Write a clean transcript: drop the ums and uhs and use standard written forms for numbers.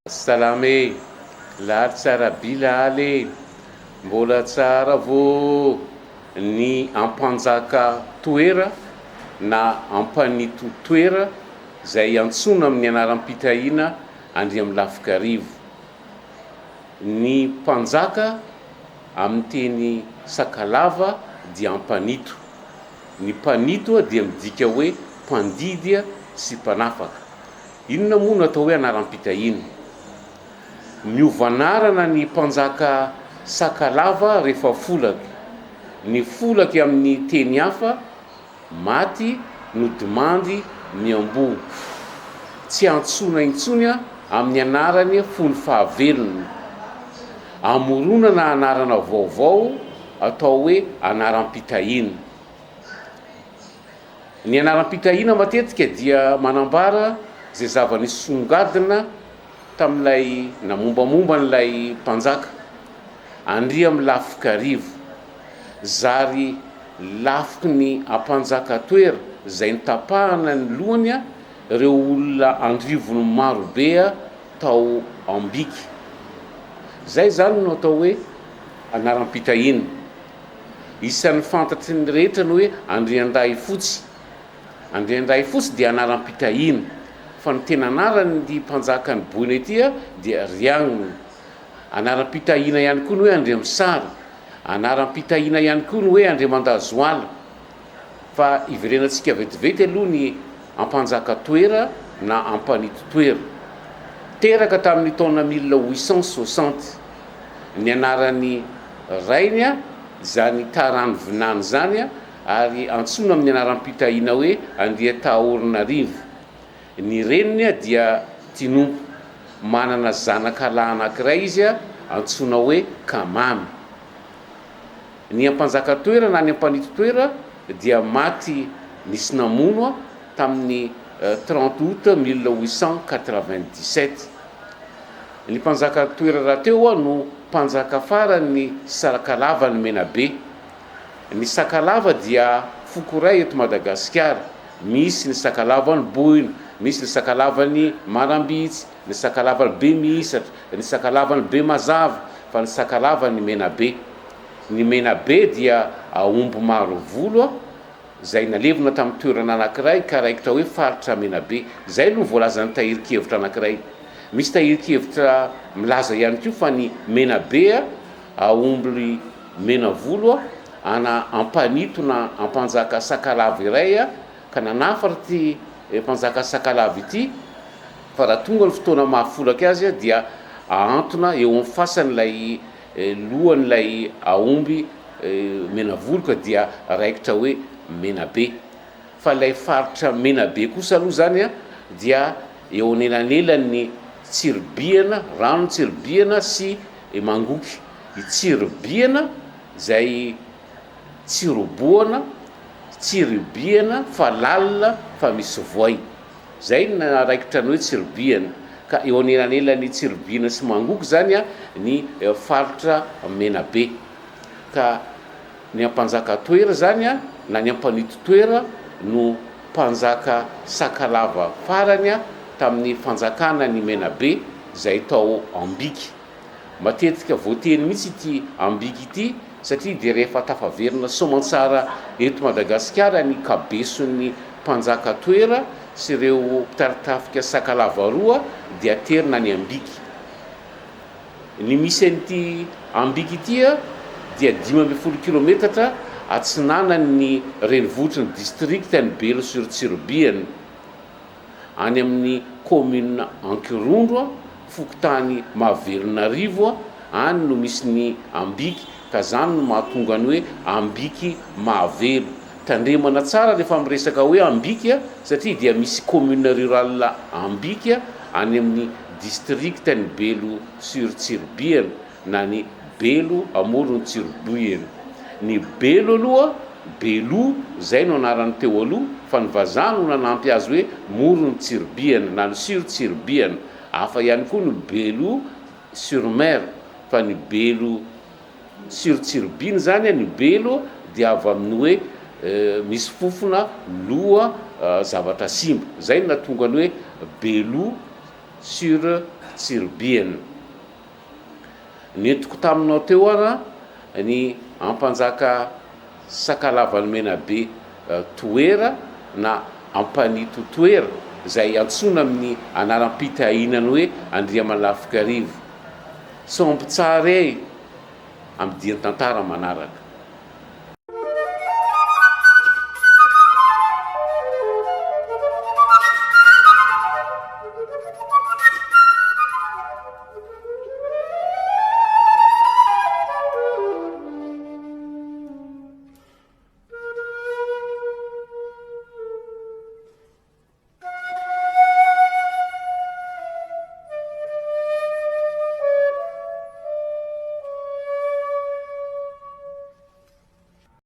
Salame, lahary tsara bilale, mbola tsara vo ny ampanjaka toera na ampanito toera zay antsona amin'ny anaram-pitahina andry amin'ny lafikarivo. Ny mpanjaka amin'ny teny Sakalava dia ampanito. Ny mpanito dia midika hoe mpandidy sy mpanafaka. Inona moa no atao hoe anaram-pitahina? Miovanarana ny mpanjaka Sakalava rehefa folaka. Ny folaka amin'ny teny hafa maty no dimandy miambo. Tsy antsona intsony amin'ny anarany fony fahavelona. Amorona na anarana vaovao atao hoe anaram-pitahina. Ny anaram-pitahina matetika dia manambara zay zava-nisongadina tamin'ilay na mombamomba n'ilay mpanjaka andry amin'ny lafikarivo. Zary lafiky ny ampanjaka toera zay nitapahana ny lohany ireo olona andrivony marobe tao ambiky. Zay zany no atao hoe anaram-pitahina. Isan'ny fantatry ny rehetra ny hoe Andrianday fotsy. Andrianday fotsy dia anaram-pitahina. Fa ny tena anarany ny mpanjaka ny boina ety dia Rianona. Anaram-pitahina ihany koa ny hoe Andriamisara. Anaram-pitahina ihany koa ny hoe Andriamandazoala. Fa iverenantsika vetivety aloha ny ampanjaka toera na ampanito toera. Teraka tamin'ny taona 1860. Ny anaran'ny rainy zany Tarano Vinany zany ary antsona amin'ny anaram-pitahina hoe Andriatahorinarivo. Ny reniny dia Tinompo. Manana zanakalahy anankiray izy antsona hoe Kamamy. Ny ampanjaka toera na ny ampanito toera dia maty nisy namono tamin'ny 30 août 1897. Ny mpanjaka toera raha teo no mpanjaka farany Sakalava ny Menabe. Ny Sakalava dia fokoray eto Madagasikara. Misy ny Sakalavany Bohina, misy ny Sakalavany Marambitsy, ny Sakalavany Bemisatra, ny Sakalavany Bemazava, fa ny Sakalavany Menabe. Ny Menabe dia aomby maro volo zay nalevina tamin'ny toerana anankiray ka raikitra hoe faritra Menabe. Zay no voalazan'ny tahirikevitra anankiray. Misy tahirikevitra milaza ihany koa fa ny Menabe aomby mena volo ana ampanito na ampanjaka Sakalava iray ka nanafara ty mpanjaka Sakalava ity fa raha tonga ny fotoana mahafolaka azy dia ahantona eo amin'ny fasan'ilay lohan'ilay aomby mena volo ka dia raikitra hoe Menabe. Fa ilay faritra Menabe kosa aloha zany dia eo anelanelan'ny Tsiribiana, rano Tsiribiana sy Mangoky. I Tsiribiana zay tsiroboana, Tsiribiana fa lalina fa misy voay. Zay na raikitra ny hoe Tsiribiana. Ka eo anelanelan'ny Tsiribiana sy Mangoky zany ny faritra Menabe. Ka ny ampanjaka toera zany na ny ampanito toera no mpanjaka Sakalava farany tamin'ny fanjakana ny Menabe zay tao Ambiky. Matetika voateny mihitsy ity Ambiky ity satria dia rehefa tafaverina soamantsara eto Madagasikara ny kabeson'ny mpanjaka toera sy ireo mpitarintafika Sakalava roa dia terina ny Ambiky. Ny misy an'ity Ambiky ity dia 12 kilometatra atsinanan'ny renivohitr'ny distriktany Belo-sur-Tsiribiana. Any amin'ny commune Ankirondro, fokotany Mahavelonarivo, any no misy ny Ambiky, ka zany no mahatonga ny hoe Ambiky Mahavelo. Tandremana tsara rehefa miresaka hoe Ambiky satria dia misy commune rurale Ambiky any amin'ny distriktany Belo-sur-Tsiribiana na ny Belo amoron'ny Tsiribiana. Ny Belo aloha, Belo zay no anarany teo aloha fa ny vazaha no nanampy azy hoe moron'ny Tsiribiana na ny sur-Tsiribiana. Hafa ihany koa ny Belo sur mer fa ny Belo sur Tsiribiana zany ny Belo dia avy amin'ny hoe misy fofona loha zavatra simba. Zay no natonga ny hoe Belo sur tsirobiana. Nentiko taminao teo ara ny ampanjaka Sakalavan'ny Menabe toera na ampanito toera zay antsona amin'ny anaram-pitahinany hoe Andriaman'Lafikarivo. Sombo tsara amin'ny dian-tantara manaraka.